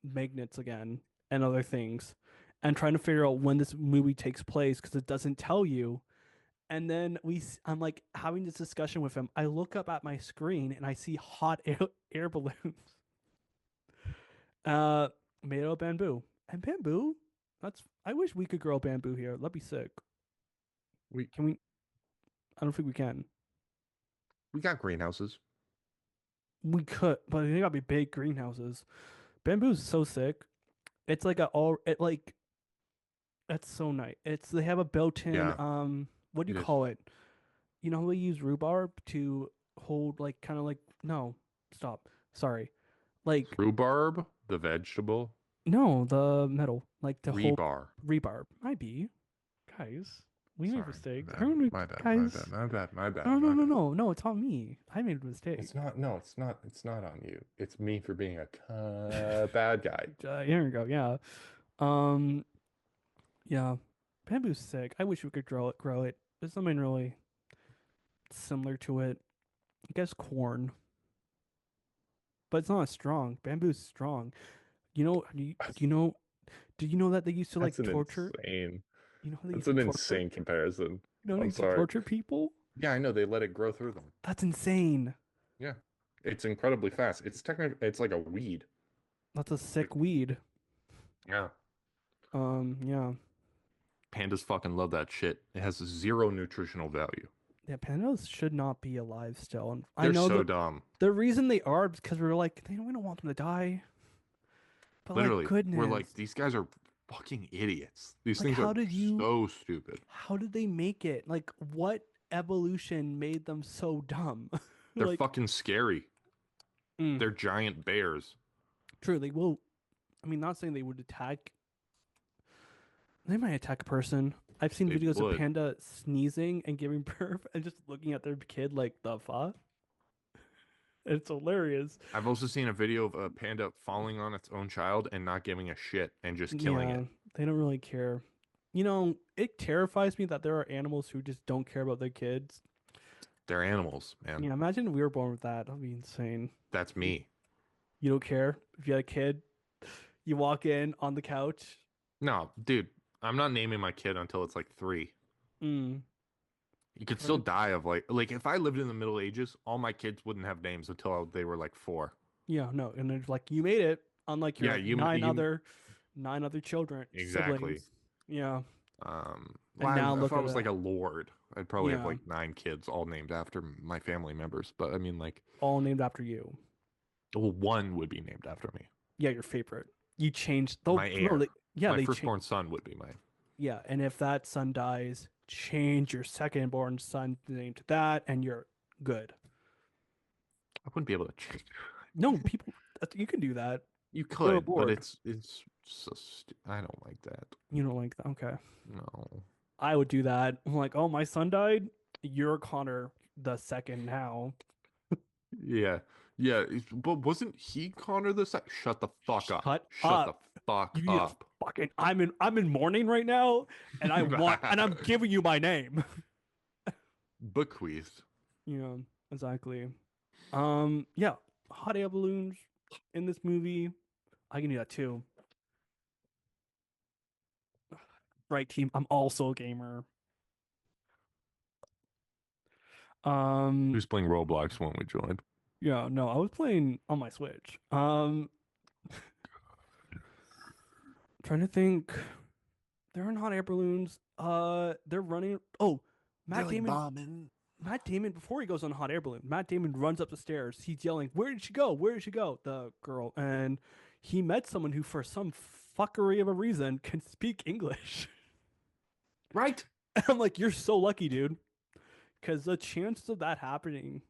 magnets again and other things and trying to figure out when this movie takes place because it doesn't tell you. And then I'm like having this discussion with him. I look up at my screen and I see hot air balloons, uh, made out of bamboo. And bamboo, I wish we could grow bamboo here. That'd be sick. We Can we? I don't think we can. we got greenhouses. We could, but they gotta be big greenhouses. Bamboo's so sick. It's like that's so nice. They have a built-in Yeah, what do you it is. call it? You know how they use rhubarb to hold like kind of like no, stop. Sorry. Like Rhubarb, the vegetable. no, the metal, like to hold Rebar. rebarb. Might be. Guys, we made Sorry, mistakes. my bad. Everyone, My bad. My bad. guys. My bad. My No, bad. no, My no, bad. no, no. It's on me. I made a mistake. It's not. No, it's not. It's not on you. It's me for being a bad guy. Here we go. Yeah. Um. Yeah. Bamboo's sick. I wish we could grow it. There's something really similar to it. I guess corn, but it's not as strong. Bamboo's strong. Do you know? Do you know that they used to That's like an torture? insane. You know how they That's used to an torture? insane comparison. You know how they I'm used to sorry. torture people? Yeah, I know they let it grow through them. That's insane. Yeah, it's incredibly fast. It's technically it's like a weed. That's a Like sick weed. yeah, Yeah. pandas fucking love that shit. It has zero nutritional value. Yeah, pandas should not be alive still. And I They're know so the dumb. the reason they are is because we're like, we don't want them to die. But like, Literally, we're like goodness, these guys are fucking idiots. These like things are so stupid. how did they make it? Like, what evolution made them so dumb? They're Like, fucking scary. mm, They're giant bears. truly, well, I mean, not saying they would attack. They might attack a person. I've seen They videos of would. panda sneezing and giving birth and just looking at their kid like the fuck. It's hilarious. I've also seen a video of a panda falling on its own child and not giving a shit and just killing Yeah, it. they don't really care. It terrifies me that there are animals who just don't care about their kids. They're animals, man. Yeah, imagine we were born with that. That'd be insane. That's You, me. you don't care if you had a kid. You walk in on the couch. No, dude, I'm not naming my kid until it's like 3. Mm. You could still Right. die of like if I lived in the Middle Ages, all my kids wouldn't have names until they were like 4. Yeah, no, and it's like you made it, unlike Yeah, your you nine other children exactly. siblings. Yeah, Well, and now if look I at was like that. a lord, I'd probably have Yeah, like 9 kids, all named after my family members. But I mean, like, all named after you. well, one would be named after me. Yeah, your favorite. You changed. Though My no, heir, yeah, my they changed. firstborn son would be mine. Yeah, and if that son dies, change your second-born son name to that, and you're good. I wouldn't be able to change. No, people, you can do that. You Grow a could, but board. it's so I don't like that. You don't like that? Okay. No. I would do that. I'm like, oh, my son died. You're Connor the second now. Yeah. Yeah. But wasn't he Connor the sec? Shut the fuck up. Shut Shut the up. fuck You need to up. fucking. I'm in mourning right now, and I'm giving you my name. Bequeathed. Yeah, exactly. Yeah, hot air balloons in this movie. I can do that too. Right, team. I'm also a gamer. Um, Who's playing Roblox when we joined? yeah, no, I was playing on my Switch. Trying to think. They're in hot air balloons. They're running. Oh, Matt They're like Damon. bombing. Matt Damon, before he goes on a hot air balloon, Matt Damon runs up the stairs. He's yelling, "Where did she go? Where did she go?" The girl, and he met someone who, for some fuckery of a reason, can speak English. Right? And I'm like, "You're so lucky, dude," because the chances of that happening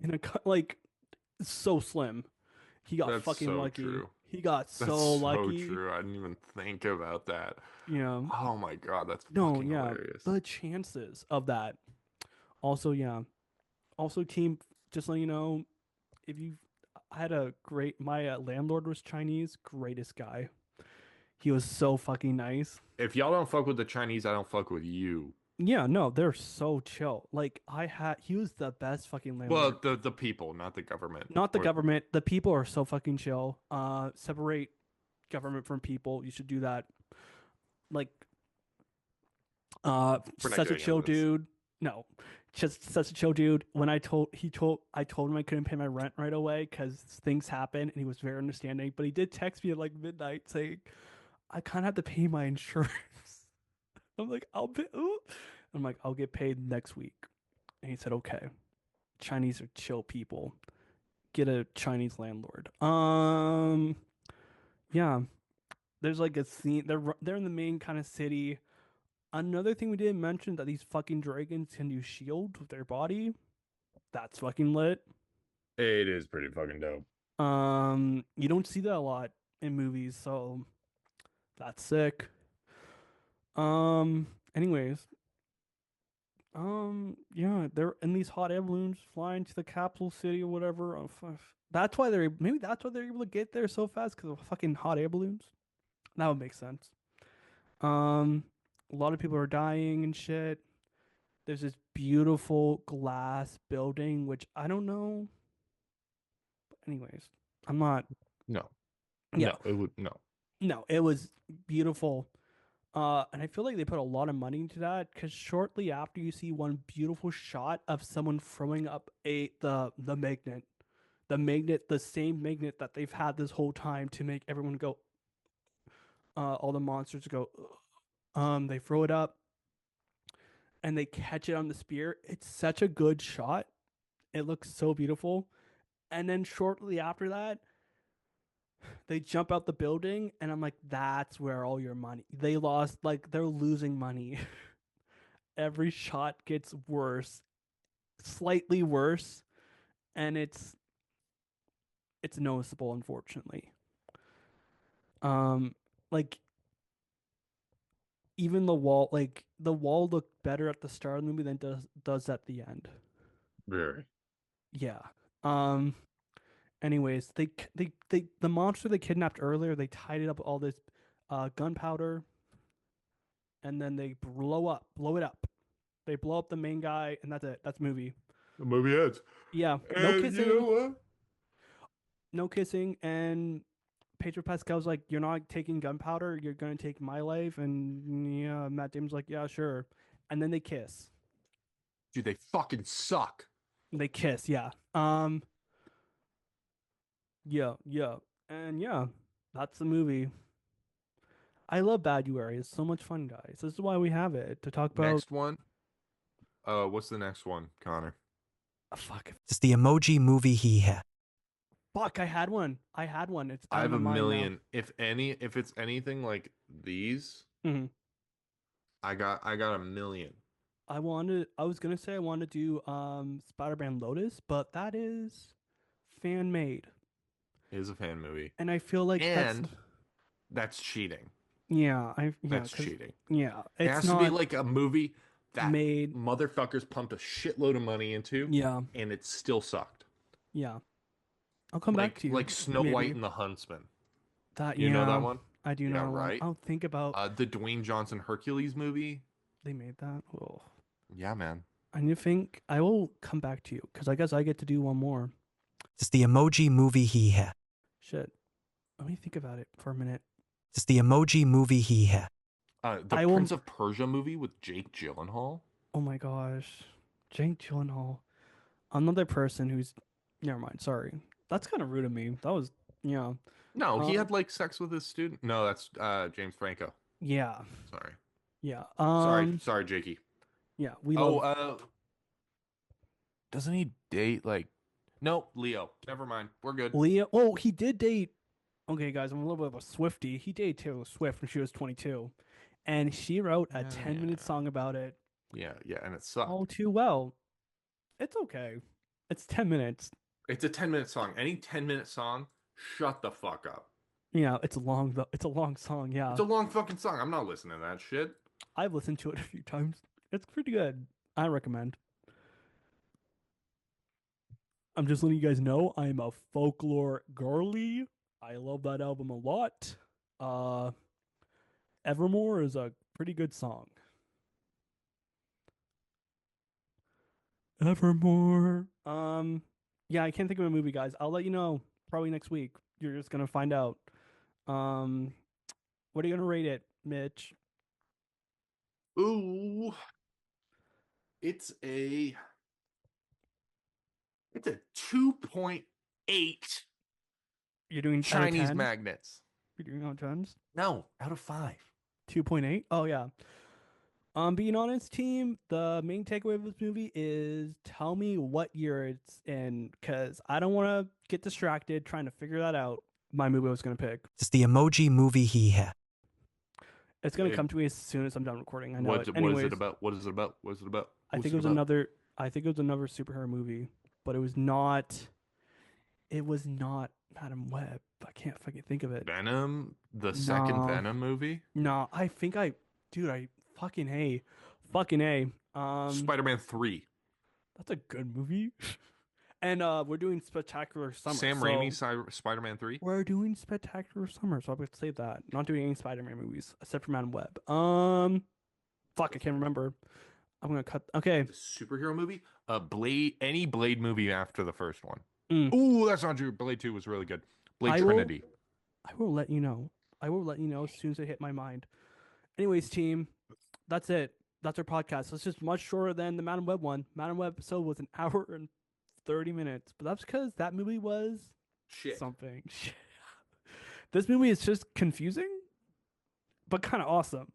in a like so slim. He got That's fucking so lucky. true. He got That's so so lucky. true. I didn't even think about that. Yeah. Oh my God, that's No, fucking yeah. hilarious. The chances of that. Also, yeah. Also, team, just letting you know, if you had a great, my landlord was Chinese, greatest guy. He was so fucking nice. If y'all don't fuck with the Chinese, I don't fuck with you. Yeah, no, they're so chill. Like he was the best fucking landlord. Well, the people, not the government. Not the Or government. The people are so fucking chill. Separate government from people. You should do that. Like, we're not such a getting into chill this. dude. No, just such a chill dude. When I told him I couldn't pay my rent right away because things happen, and he was very understanding. But he did text me at like midnight saying, "I kind of have to pay my insurance." I'm like, "I'll pay." Ooh. I'm like, "I'll get paid next week," and he said, "Okay." Chinese are chill people. Get a Chinese landlord. Yeah. There's like a scene. They're in the main kind of city. Another thing we didn't mention that these fucking dragons can use shield with their body. That's fucking lit. It is pretty fucking dope. You don't see that a lot in movies, so that's sick. Anyways, yeah, they're in these hot air balloons flying to the capital city or whatever. That's why they're able to get there so fast because of fucking hot air balloons. That would make sense. A lot of people are dying and shit. There's this beautiful glass building, which I don't know. Anyways, I'm not. No, Yeah, no, it would no. no, it was beautiful. And I feel like they put a lot of money into that because shortly after you see one beautiful shot of someone throwing up the same magnet that they've had this whole time to make everyone go, all the monsters go. Ugh. They throw it up and they catch it on the spear. It's such a good shot. It looks so beautiful. And then shortly after that, they jump out the building, and I'm like, that's where all your money. They lost, like, they're losing money. Every shot gets worse, slightly worse, and it's noticeable, unfortunately. Um, like even the wall looked better at the start of the movie than does at the end. Very. Yeah. Um. Anyways, the monster they kidnapped earlier, they tied it up with all this gunpowder, and then they blow it up. They blow up the main guy, and that's it. That's movie. The movie ends. Yeah, no And you know kissing, what? no kissing, and Pedro Pascal's like, "You're not taking gunpowder. You're gonna take my life." And yeah, Matt Damon's like, "Yeah, sure." And then they kiss. Dude, they fucking suck. They kiss. Yeah. Yeah. Yeah. And yeah, that's the movie. I love Bad You It's so much fun, guys. This is why we have it to talk about. Next one. What's the next one, Connor? Fuck. It's the emoji movie he had. Fuck, I had one. I had one. It's I out of have my a mind now. million. If it's anything like these, hmm I got a million. I was gonna say I wanted to do Spider-Man Lotus, but that is fan made. It is a fan movie, And I feel like and that's cheating. yeah, That's because cheating. yeah, It it's has to be not like a movie that made. motherfuckers pumped a shitload of money into, Yeah, and it still sucked. yeah. I'll come back Like to you. Snow White Maybe and the Huntsman. that. You know that Yeah, one? I do know Yeah, that one. right. I'll think about The Dwayne Johnson Hercules movie. they made that. Oh, Yeah, man. I need to think. I will come back to you because I guess I get to do one more. It's the emoji movie he had. Shit. Let me think about it for a minute. It's the emoji movie he had. The I will. Prince of Persia movie with Jake Gyllenhaal. Oh my gosh, Jake Gyllenhaal. Another person who's. Never mind. Sorry. That's kind of rude of me. That was yeah. No, he Um. had like sex with his student. No, that's James Franco. Yeah. Sorry. Yeah. Sorry, Jakey. Yeah. We Oh, love doesn't he date like? Nope, Leo. Never mind. We're good. Leo. Oh, he did date. Okay, guys, I'm a little bit of a Swiftie. He dated Taylor Swift when she was 22, and she wrote a 10-minute Yeah, song about it yeah, and it all sucked. too well. It's okay. It's 10 minutes. It's a 10-minute song. Any 10-minute song, shut the fuck up. Yeah, it's long though. It's a long song. It's Yeah, a long fucking song. I'm not listening to that shit. I've listened to it a few times. It's pretty good. I recommend. I'm just letting you guys know I'm a folklore girly. I love that album a lot. Uh, Evermore is a pretty good song. Evermore. Yeah, I can't think of a movie, guys. I'll let you know probably next week. You're just gonna find out. Um, what are you gonna rate it, Mitch? Ooh, it's a it's a 2.8 You're doing out of Chinese 10? magnets. You're doing out of 10s? No, out of 5. 2.8? Oh yeah. Being honest, team, the main takeaway of this movie is tell me what year it's in, because I don't want to get distracted trying to figure that out. My movie I was gonna pick. It's the emoji movie he had. It's gonna It, come to me as soon as I'm done recording. I know it. what is it Anyways, about? What is it about? What is it about? I What's think it it was about? another. I think it was another superhero movie, but it was not. It was not Madam Web. I can't fucking think of it. Venom, the second No, Venom movie, no. I think dude. I fucking a. Spider-Man 3, That's a good movie. And we're doing Spectacular Summer, Sam so Raimi, Spider-Man 3. we're doing Spectacular Summer. So I would save that. Not doing any Spider-Man movies except for Madam Web. Fuck, I can't remember. I'm gonna cut. Okay. The superhero movie, any Blade movie after the first one. Mm. Ooh, that's not true. Blade 2 was really good. Blade I will. Trinity. I will let you know. I will let you know as soon as it hit my mind. Anyways, team, that's it. That's our podcast. It's just much shorter than the Madam Web one. Madam Web episode was an hour and 30 minutes, but that's because that movie was Shit. something. This movie is just confusing, but kind of awesome.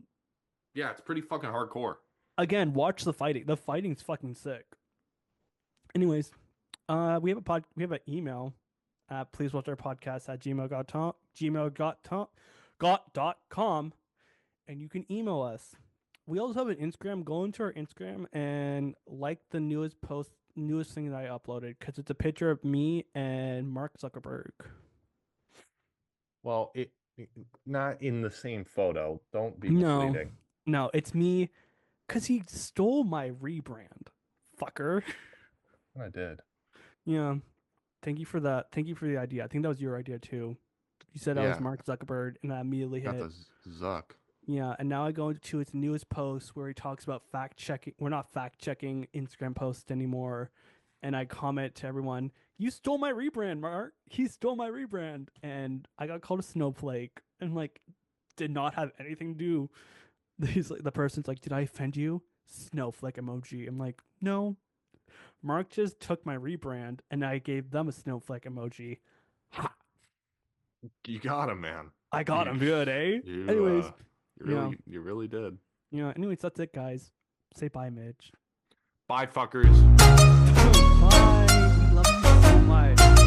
Yeah, it's pretty fucking hardcore. Again, watch the fighting. The fighting's fucking sick. Anyways, we have we have an email at pleasewatchourpodcast at gmail.com, and you can email us. We also have an Instagram. Go into our Instagram and like the newest thing that I uploaded, because it's a picture of me and Mark Zuckerberg. Well, not in the same photo. Don't be No, misleading. no, it's me, because he stole my rebrand, fucker. I did. Yeah. Thank you for that. Thank you for the idea. I think that was your idea too. You said I was Yeah. Mark Zuckerberg, and I immediately hit Got it. the Zuck. Yeah, and now I go into his newest post where he talks about fact checking. We're not fact checking Instagram posts anymore. And I comment to everyone, "You stole my rebrand, Mark. He stole my rebrand." And I got called a snowflake, and like did not have anything to do. He's like, the person's like, "Did I offend you?" Snowflake emoji. I'm like, "No." Mark just took my rebrand, and I gave them a snowflake emoji. Ha! You got him, man. I got him good, eh? You Anyways, you yeah, really did. yeah. Anyways, that's it, guys. Say bye, Mitch. Bye, fuckers. Bye. We love you so much.